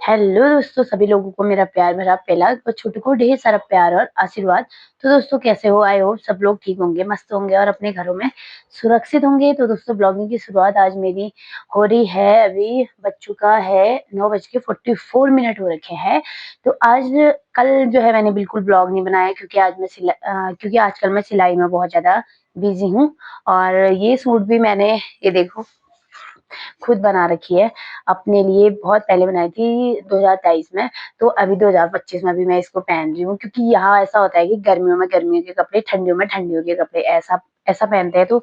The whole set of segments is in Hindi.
हेलो दोस्तों, सभी लोगों को मेरा प्यार भरा पहला और छोटू को ढेर सारा प्यार और आशीर्वाद। तो दोस्तों कैसे हो? आई होप सब लोग ठीक होंगे, मस्त होंगे और अपने घरों में सुरक्षित होंगे। तो दोस्तों ब्लॉगिंग की शुरुआत आज मेरी हो रही है। अभी बज चुका है 9:44 हो रखे हैं। तो आज कल जो है मैंने बिल्कुल ब्लॉग नहीं बनाया क्योंकि क्योंकि आजकल मैं सिलाई में बहुत ज्यादा बिजी हूँ। और ये सूट भी मैंने, ये देखो, खुद बना रखी है अपने लिए। बहुत पहले बनाई थी 2023 में। तो अभी 2025 में भी मैं इसको पहन रही हूँ क्योंकि यहाँ ऐसा होता है कि गर्मियों में गर्मियों के कपड़े, ठंडियों में ठंडियों के कपड़े, ऐसा ऐसा पहनते हैं। तो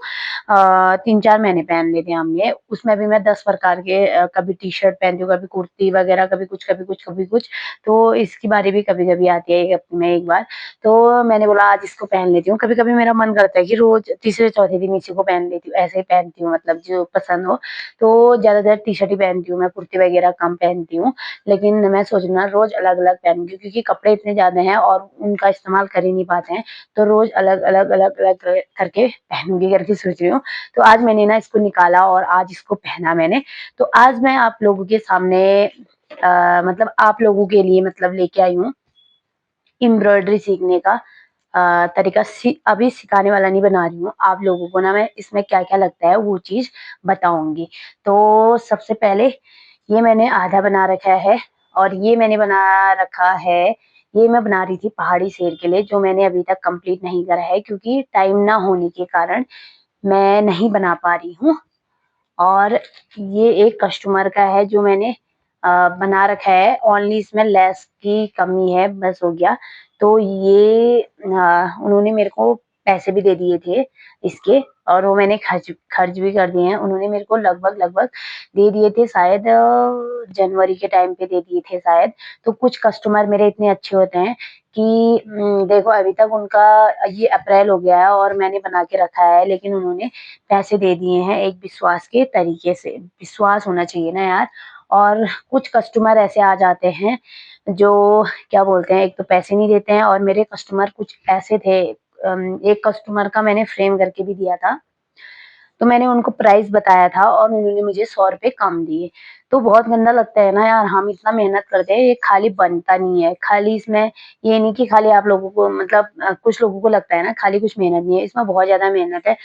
3-4 महीने पहन लेते हैं हम ये। उसमें भी मैं 10 प्रकार के कभी टी शर्ट पहनती हूँ, कभी कुर्ती वगैरह, कभी कुछ कभी कुछ कभी कुछ। तो इसकी बारी भी कभी कभी आती है, एक हफ्ते में एक बार। तो मैंने बोला आज इसको पहन लेती हूँ। कभी कभी मेरा मन करता है कि रोज तीसरे चौथे दिन इसी को पहन लेती हूँ, ऐसे ही पहनती हूँ, मतलब जो पसंद हो। तो ज़्यादातर टी-शर्ट ही पहनती हूँ मैं, कुर्ती वगैरह कम पहनती हूँ। लेकिन मैं सोच रही हूँ ना रोज़ अलग-अलग पहनूँगी क्योंकि कपड़े इतने ज़्यादा हैं और उनका इस्तेमाल कर ही नहीं पाते हैं। तो रोज़ अलग-अलग अलग-अलग करके पहनूँगी करके सोच रही हूँ। तो आज मैंने ना इसको निकाला और आज इसको पहना मैंने। तो आज मैं आप लोगों के सामने मतलब आप लोगों के लिए मतलब लेके आई हूँ एम्ब्रॉयडरी सीखने का तरीका। अभी सिखाने वाला नहीं बना रही हूँ, आप लोगों को ना मैं इसमें क्या-क्या लगता है वो चीज़ बताऊँगी। तो सबसे पहले ये मैंने आधा बना रखा है और ये मैंने बना रखा है, ये मैं बना रही थी पहाड़ी शेर के लिए, जो मैंने अभी तक कंप्लीट नहीं करा है क्योंकि टाइम ना होने के कारण मैं नहीं बना पा रही हूँ। और ये एक कस्टमर का है जो मैंने बना रखा है, ओनली इसमें लेस की कमी है, बस हो गया। तो ये उन्होंने मेरे को पैसे भी दे दिए थे इसके और वो मैंने खर्च खर्च भी कर दिए हैं। उन्होंने मेरे को लगभग-लगभग दे दिए थे, शायद जनवरी के टाइम पे दे दिए थे शायद। तो कुछ कस्टमर मेरे इतने अच्छे होते हैं कि देखो अभी तक उनका, ये अप्रैल हो गया है और मैंने बना के रखा है, लेकिन उन्होंने पैसे दे दिए हैं एक विश्वास के तरीके से। विश्वास होना चाहिए ना यार। और कुछ कस्टमर ऐसे आ जाते हैं जो क्या बोलते हैं, एक तो पैसे नहीं देते हैं और मेरे कस्टमर कुछ ऐसे थे। एक कस्टमर का मैंने फ्रेम करके भी दिया था। तो मैंने उनको प्राइस बताया था और उन्होंने मुझे 100 रुपए कम दिए। तो बहुत गंदा लगता है ना यार, हम इतना मेहनत करते हैं, ये खाली बनता नहीं है। खाली इसमें ये नहीं कि खाली आप लोगों को मतलब कुछ लोगों को लगता है ना खाली कुछ मेहनत नहीं है, इसमें बहुत ज़्यादा मेहनत है।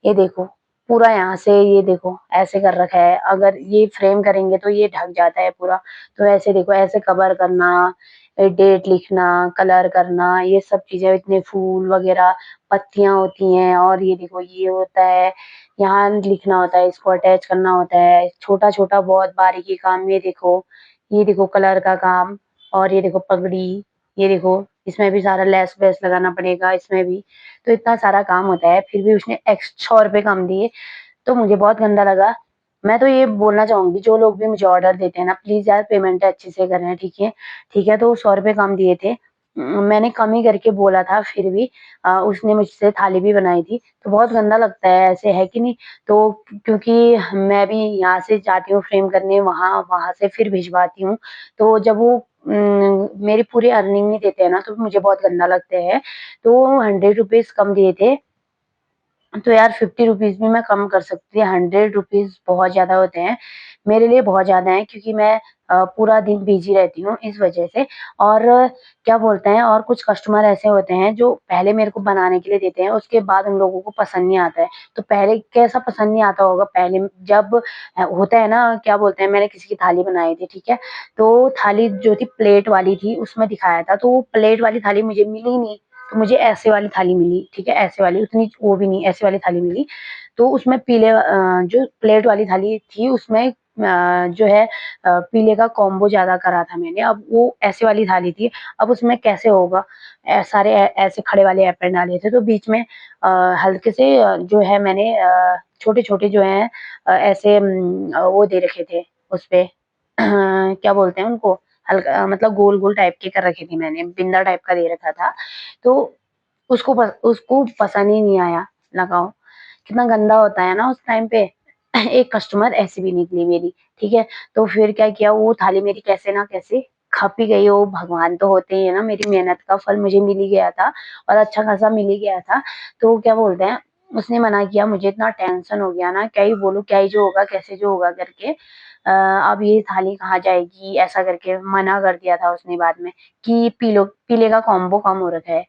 ये देखो, पूरा यहाँ से ये देखो ऐसे कर रखा है, अगर ये फ्रेम करेंगे तो ये ढक जाता है पूरा। तो ऐसे देखो, ऐसे कवर करना, डेट लिखना, कलर करना, ये सब चीज़ें, इतने फूल वगैरह, पत्तियाँ होती हैं और ये देखो ये होता है, यहाँ लिखना होता है, इसको अटैच करना होता है, छोटा-छोटा बहुत बारीकी काम। ये देखो कलर का काम और ये देखो पगड़ी, ये देखो इसमें भी सारा लेस-वेस लगाना पड़ेगा इसमें भी। तो इतना सारा काम होता है, फिर भी उसने 100 रुपए कम दिए, तो मुझे बहुत गंदा लगा। मैं तो ये बोलना चाहूँगी जो लोग भी मुझे ऑर्डर देते हैं ना, प्लीज़ यार पेमेंट अच्छे से करें, ठीक है? ठीक है, तो 100 रुपए कम दिए थे। मैंने कम ही करके बोला था फिर भी उसने मुझसे थाली भी बनाई थी, तो बहुत गंदा लगता है ऐसे, है कि नहीं? तो क्योंकि मैं भी यहाँ से जाती हूँ फ्रेम करने, वहाँ वहाँ से फिर भिजवाती हूँ, तो जब वो मेरी पूरी अर्निंग नहीं देते हैं ना, तो मुझे बहुत गंदा लगता है। तो 100 रुपीज़ कम दिए थे, तो यार 50 रुपीज़ भी मैं कम कर सकती, 100 रुपीज़ बहुत ज़्यादा होते हैं, मेरे लिए बहुत ज़्यादा हैं क्योंकि मैं पूरा दिन बिज़ी रहती हूँ इस वज़ह से। और क्या बोलते हैं, और कुछ कस्टमर ऐसे होते हैं जो पहले मेरे को बनाने के लिए देते हैं, उसके बाद उन लोगों को पसंद नहीं आता है। तो पहले कैसा पसंद नहीं आता होगा, पहले जब होता है ना, क्या बोलते हैं, मैंने किसी की थाली बनाई थी, ठीक है? तो थाली जो थी प्लेट वाली थी, उसमें दिखाया था, तो वो प्लेट वाली थाली मुझे मिली नहीं। तो मुझे ऐसे वाली थाली मिली, ठीक है? ऐसे वाली, उतनी वो भी नहीं, ऐसे वाली थाली मिली। तो उसमें जो प्लेट वाली थाली थी उसमें जो है पीले का कॉम्बो ज़्यादा करा था मैंने, अब वो ऐसे वाली थाली थी, अब उसमें कैसे होगा? सारे ऐसे खड़े वाले एप्रन डाले थे, तो बीच में हल्के से जो है मैंने छोटे-छोटे जो हैं ऐसे वो दे रखे थे उसपे क्या बोलते हैं उनको? हल्का मतलब गोल-गोल टाइप के कर रखे थे मैंने, बिंदा टाइप का दे रखा था। तो उसको पसंद ही नहीं आया, लगाओ। कितना गंदा होता है ना उस टाइम पे। एक कस्टमर ऐसी भी निकली मेरी, ठीक है? तो फिर क्या किया, वो थाली मेरी कैसे ना कैसे खप ही गई, वो भगवान तो होते ही है ना, मेरी मेहनत का फल मुझे मिल ही गया था और अच्छा खासा मिल ही गया था। तो क्या बोलते हैं, उसने मना किया, मुझे इतना टेंशन हो गया ना, क्या ही बोलूँ, क्या ही जो होगा, कैसे जो होगा करके। अब ये थाली कहाँ जाएगी, ऐसा करके मना कर दिया था उसने बाद में कि पीले का कॉम्बो कम हो रखा है।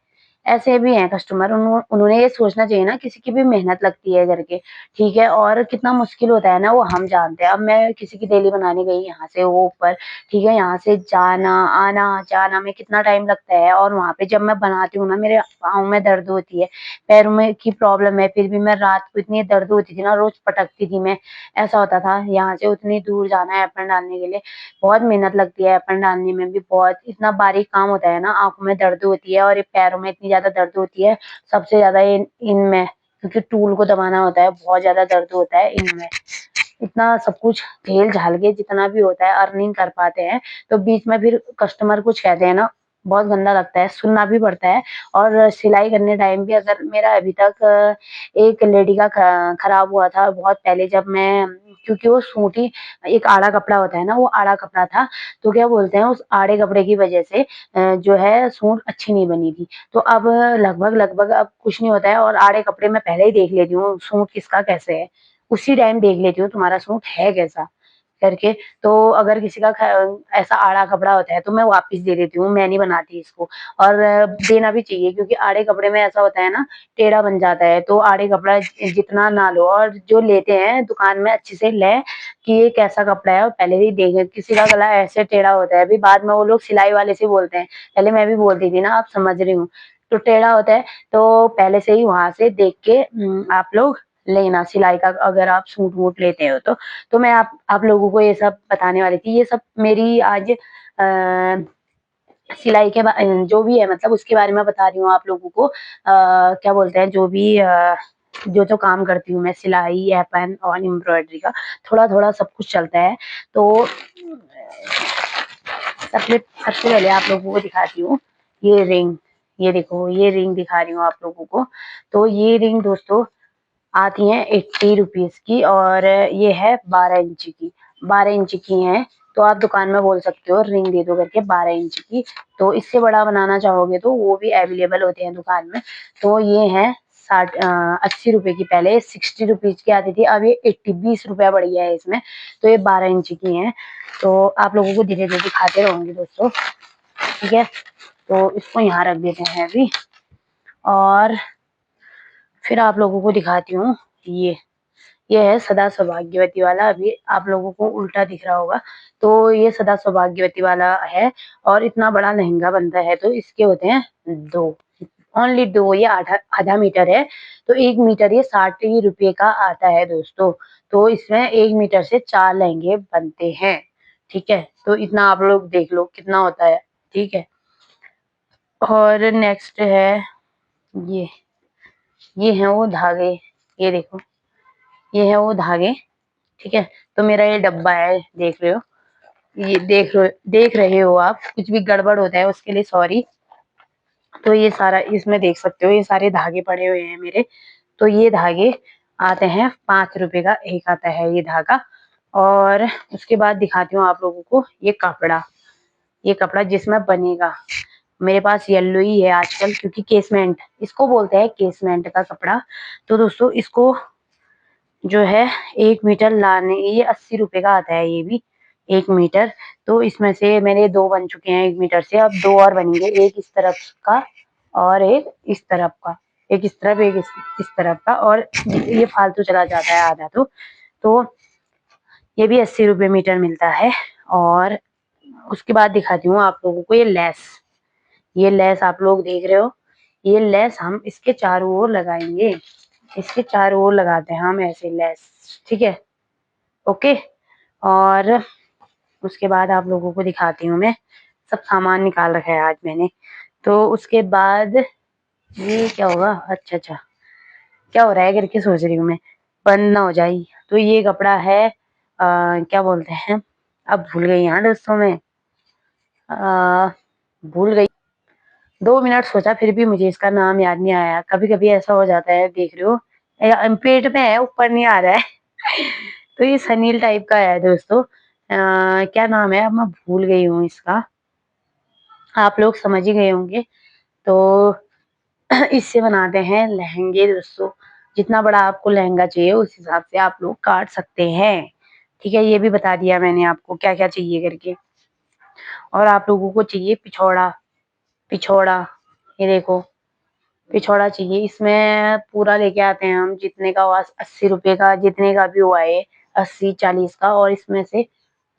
ऐसे भी हैं कस्टमर, उन्होंने ये सोचना चाहिए ना, किसी की भी मेहनत लगती है करके, ठीक है? और कितना मुश्किल होता है ना, वो हम जानते हैं। अब मैं किसी की डेली बनाने गई यहाँ से वो ऊपर, ठीक है? यहाँ से जाना, आना, जाना में कितना टाइम लगता है, और वहाँ पे जब मैं बनाती हूँ ना, मेरे पाँव में दर्द होती है, पैरों में की प्रॉब्लम है, फिर भी मैं रात को इतनी दर्द होती थी ना, रोज़ पटकती थी मैं। ऐसा होता था, यहाँ से उतनी दूर जाना है एप्रन डालने के लिए, बहुत मेहनत लगती है एप्रन डालने में भी, बहुत इतना बारीक काम होता है ना, आँखों में दर्द होती है और ये पैरों में इतनी ज़्यादा दर्द होती है, सबसे ज़्यादा इनमें, क्योंकि टूल को दबाना होता है, बहुत ज़्यादा दर्द होता है इनमें। इतना सब कुछ झेल-झाल के जितना भी होता है अर्निंग कर पाते हैं, तो बीच में फिर कस्टमर कुछ कहते हैं ना, बहुत गंदा लगता है, सुनना भी पड़ता है। और सिलाई करने टाइम भी अगर मेरा अभी तक एक लेडी का खराब हुआ था बहुत पहले, जब मैं, क्योंकि वो सूट ही एक आड़ा कपड़ा होता है ना, वो आड़ा कपड़ा था, तो क्या बोलते हैं, उस आड़े कपड़े की वजह से जो है सूट अच्छी नहीं बनी थी। तो अब लगभग अब कुछ नहीं होता है, और आड़े कपड़े मैं पहले ही देख लेती हूँ, सूट किसका कैसे है। उसी टाइम देख लेती हूँ तुम्हारा सूट है कैसा करके। तो अगर किसी का ऐसा आड़ा कपड़ा होता है तो मैं वापस दे देती हूँ, मैं नहीं बनाती इसको। और देना भी चाहिए, क्योंकि आड़े कपड़े में ऐसा होता है ना, टेढ़ा बन जाता है, तो आड़े कपड़ा जितना ना लो, और जो लेते हैं दुकान में अच्छे से लें कि ये कैसा कपड़ा है, और पहले ही देखें। किसी का गला ऐसे टेढ़ा होता है, अभी बाद में वो लोग सिलाई वाले से बोलते हैं, पहले मैं भी बोलती थी ना, आप समझ रही हूँ। तो टेढ़ा होता है, तो पहले से ही वहां से देख के आप लोग लेना सिलाई का, अगर आप सूट वूट लेते हो तो। मैं आप लोगों को ये सब बताने वाली थी। ये सब मेरी आज सिलाई के जो भी है, मतलब उसके बारे में बता रही हूँ आप लोगों को। क्या बोलते हैं, जो भी जो काम करती हूँ मैं, सिलाई, एपन और एम्ब्रॉयडरी का थोड़ा-थोड़ा सब कुछ चलता है। तो सबसे सबसे पहले आप लोगों को दिखाती हूँ ये रिंग। ये देखो, ये रिंग दिखा रही हूँ आप लोगों को। तो ये रिंग दोस्तों आती हैं 80 रुपीज़ की, और ये है 12 इंच की, 12 इंच की हैं। तो आप दुकान में बोल सकते हो रिंग दे दो करके 12 इंच की। तो इससे बड़ा बनाना चाहोगे तो वो भी अवेलेबल होते हैं दुकान में। तो ये हैं 80 रुपए की, पहले 60 रुपीज़ की आती थी, अब ये 80, 20 रुपया बढ़ गया है इसमें। तो ये 12 इंच की हैं। तो आप लोगों को धीरे-धीरे दिखाते रहूँगी दोस्तों, ठीक है? तो इसको यहाँ रख देते हैं अभी, और फिर आप लोगों को दिखाती हूँ ये। ये है सदा सौभाग्यवती वाला, अभी आप लोगों को उल्टा दिख रहा होगा। तो ये सदा सौभाग्यवती वाला है, और इतना बड़ा लहंगा बनता है, तो इसके होते हैं 2, ओनली 2, ये आधा मीटर है। तो 1 मीटर ये 60 ही रुपए का आता है दोस्तों। तो इसमें 1 मीटर से 4 लहंगे बनते हैं, ठीक है? तो इतना आप लोग देख लो कितना होता है, ठीक है? और नेक्स्ट है ये। ये हैं वो धागे, ये देखो, ये है वो धागे, ठीक है? तो मेरा ये डब्बा है, देख रहे हो, ये देख रहे हो आप, कुछ भी गड़बड़ होता है उसके लिए सॉरी। तो ये सारा इसमें देख सकते हो, ये सारे धागे पड़े हुए हैं मेरे। तो ये धागे आते हैं 5 रुपए का एक आता है ये धागा। और उसके बाद दिखाती हूँ आप लोगों को ये कपड़ा, ये कपड़ा जिसमें बनेगा। मेरे पास येलो ही है आजकल, क्योंकि केसमेंट इसको बोलते हैं, केसमेंट का कपड़ा। तो दोस्तों इसको जो है 1 मीटर लाने, ये 80 रुपए का आता है ये भी 1 मीटर। तो इसमें से मेरे 2 बन चुके हैं 1 मीटर से, अब 2 और बनेंगे, एक इस तरफ का और एक इस तरफ का। एक इस तरफ, एक इस तरफ का, और ये फालतू चला जाता है आधा तो। तो ये भी 80 रुपए मीटर मिलता है। और उसके बाद दिखाती हूँ आप लोगों को ये लेस। ये लेस आप लोग देख रहे हो, ये लेस हम इसके चारों ओर लगाएंगे, इसके चारों ओर लगाते हैं हम ऐसे लेस, ठीक है? ओके। और उसके बाद आप लोगों को दिखाती हूँ मैं, सब सामान निकाल रखा है आज मैंने। तो उसके बाद ये क्या होगा, अच्छा अच्छा क्या हो रहा है करके सोच रही हूँ मैं, बंद ना हो जाए। तो ये कपड़ा है क्या बोलते हैं, अब भूल गई हाँ दोस्तों मैं, आ, भूल गई। 2 मिनट सोचा, फिर भी मुझे इसका नाम याद नहीं आया। कभी कभी ऐसा हो जाता है, देख रहे हो, पेट में है, ऊपर नहीं आ रहा है। तो ये सनील टाइप का है दोस्तों। क्या नाम है, अब मैं भूल गई हूँ इसका, आप लोग समझ ही गए होंगे। तो इससे बनाते हैं लहंगे दोस्तों। जितना बड़ा आपको लहंगा चाहिए उस हिसाब से आप लोग काट सकते हैं, ठीक है, ये भी बता दिया मैंने आपको क्या क्या चाहिए करके। और आप लोगों को चाहिए पिछौड़ा, पिछौड़ा ये देखो पिछौड़ा चाहिए। इसमें पूरा लेके आते हैं हम, जितने का हुआ 80 रुपए का, जितने का भी हुआ है 80-40 का, और इसमें से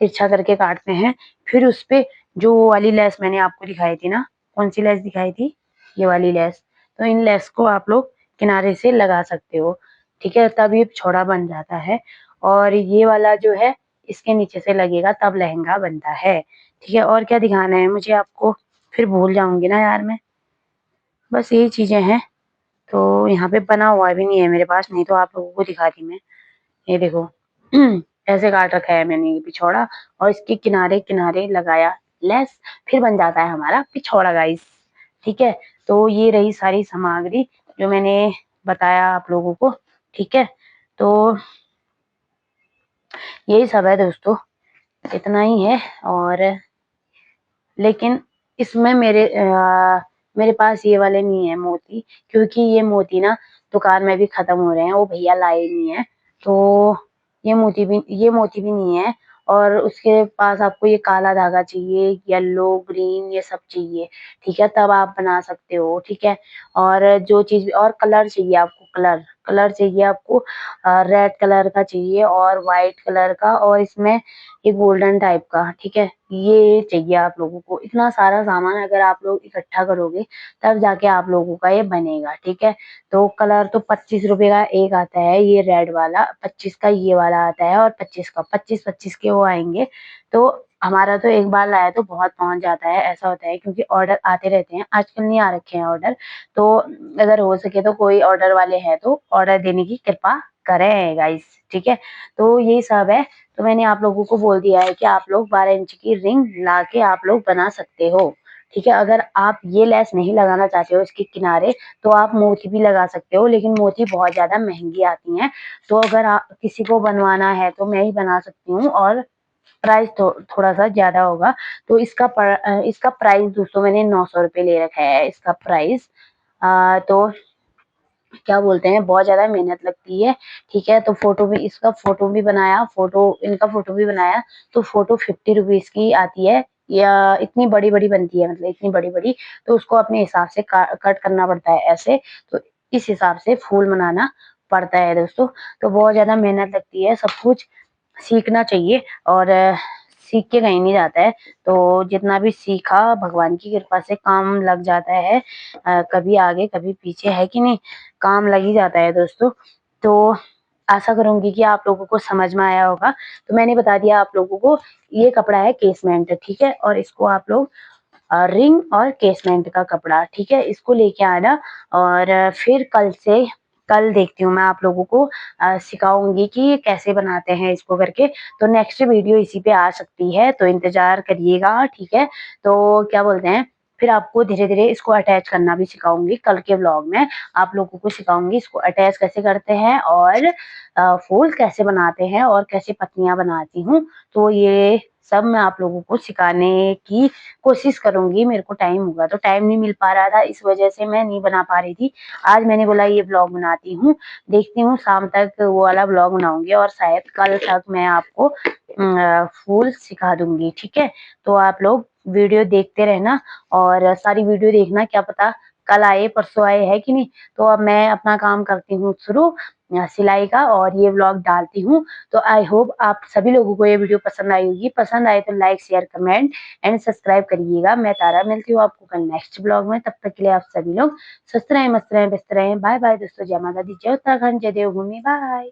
तिरछा करके काटते हैं। फिर उस पे जो वो वाली लेस मैंने आपको दिखाई थी ना, कौन सी लेस दिखाई थी, ये वाली लेस, तो इन लेस को आप लोग किनारे से लगा सकते हो। ठीक है, तब ये पिछौड़ा बन जाता है। और ये वाला जो है इसके नीचे से लगेगा, तब लहंगा बनता है। ठीक है, और क्या दिखाना है मुझे आपको, फिर भूल जाऊंगी ना यार मैं। बस यही चीजें हैं। तो यहाँ पे बना हुआ भी नहीं है मेरे पास, नहीं तो आप लोगों को दिखाती मैं। ये देखो ऐसे काट रखा है मैंने ये पिछौड़ा, और इसके किनारे किनारे लगाया लेस, फिर बन जाता है हमारा पिछौड़ा गाइस। ठीक है, तो ये रही सारी सामग्री जो मैंने बताया आप लोगों को। ठीक है, तो यही सब है दोस्तों, इतना ही है। और लेकिन इसमें मेरे पास ये वाले नहीं है मोती, क्योंकि ये मोती ना दुकान में भी खत्म हो रहे हैं, वो भैया लाए नहीं है। तो ये मोती भी नहीं है। और उसके पास आपको ये काला धागा चाहिए, येलो ग्रीन ये सब चाहिए। ठीक है, तब आप बना सकते हो। ठीक है, और जो चीज और कलर चाहिए आपको, कलर कलर चाहिए आपको, रेड कलर का चाहिए और व्हाइट कलर का, और इसमें ये गोल्डन टाइप का। ठीक है, ये चाहिए आप लोगों को। इतना सारा सामान अगर आप लोग इकट्ठा करोगे तब जाके आप लोगों का ये बनेगा। ठीक है, तो कलर तो 25 रुपए का एक आता है, ये रेड वाला 25 का, ये वाला आता है, और 25 का 25-25 के वो आएंगे। तो हमारा तो एक बार लाया तो बहुत पहुंच जाता है, ऐसा होता है, क्योंकि ऑर्डर आते रहते हैं। आजकल नहीं आ रखे हैं ऑर्डर, तो अगर हो सके तो कोई ऑर्डर वाले हैं तो ऑर्डर देने की कृपा करें गाइस। ठीक है, तो यही सब है। तो मैंने आप लोगों को बोल दिया है कि आप लोग 12 इंच की रिंग ला के आप लोग बना सकते हो। ठीक है, अगर आप ये लेस नहीं लगाना चाहते हो इसके किनारे, तो आप मोती भी लगा सकते हो, लेकिन मोती बहुत ज्यादा महंगी आती हैं। तो अगर आप किसी को बनवाना है तो मैं ही बना सकती हूँ, और प्राइस थोड़ा सा ज्यादा होगा। तो इसका प्राइस दोस्तों मैंने 900 रुपये ले रखा है, इसका प्राइस। तो क्या बोलते हैं, बहुत ज्यादा मेहनत लगती है। ठीक है, तो इनका फोटो भी बनाया, तो फोटो 50 रुपीज की आती है, या इतनी बड़ी बड़ी बनती है, मतलब इतनी बड़ी बड़ी। तो उसको अपने हिसाब से कट करना पड़ता है ऐसे। तो इस हिसाब से फूल बनाना पड़ता है दोस्तों। तो बहुत ज्यादा मेहनत लगती है, सब कुछ सीखना चाहिए, और सीख के कहीं नहीं जाता है। तो जितना भी सीखा भगवान की कृपा से काम लग जाता है। कभी आगे कभी पीछे, है कि नहीं, काम लग ही जाता है दोस्तों। तो आशा करूंगी कि आप लोगों को समझ में आया होगा। तो मैंने बता दिया आप लोगों को, ये कपड़ा है केसमेंट। ठीक है, और इसको आप लोग रिंग और केसमेंट का कपड़ा, ठीक है, इसको लेके आना। और फिर कल देखती हूँ मैं आप लोगों को सिखाऊंगी कि कैसे बनाते हैं इसको करके। तो नेक्स्ट वीडियो इसी पे आ सकती है, तो इंतजार करिएगा। ठीक है, तो क्या बोलते हैं, फिर आपको धीरे धीरे इसको अटैच करना भी सिखाऊंगी। कल के व्लॉग में आप लोगों को सिखाऊंगी इसको अटैच कैसे करते हैं, और फूल कैसे बनाते हैं, और कैसे पत्तियां बनाती हूँ। तो ये सब मैं आप लोगों को सिखाने की कोशिश करूंगी। मेरे को टाइम होगा, तो टाइम नहीं मिल पा रहा था, इस वजह से मैं नहीं बना पा रही थी। आज मैंने बोला ये ब्लॉग बनाती हूँ, देखती हूँ शाम तक वो वाला ब्लॉग बनाऊंगी, और शायद कल तक मैं आपको फूल सिखा दूंगी। ठीक है, तो आप लोग वीडियो देखते रहना, और सारी वीडियो देखना, क्या पता कल आए परसों आए, है कि नहीं। तो अब मैं अपना काम करती हूँ शुरू सिलाई का, और ये व्लॉग डालती हूँ। तो आई होप आप सभी लोगों को ये वीडियो पसंद आई होगी। पसंद आए तो like share comment and subscribe करिएगा। मैं तारा मिलती हूँ आपको कल नेक्स्ट ब्लॉग में। तब तक के लिए आप सभी लोग स्वस्थ रहें, मस्त रहें, व्यस्त रहें। बाय बाय दोस्तों, जय माता दी, जय उत्तराखंड, जय देवभूमि, बाय।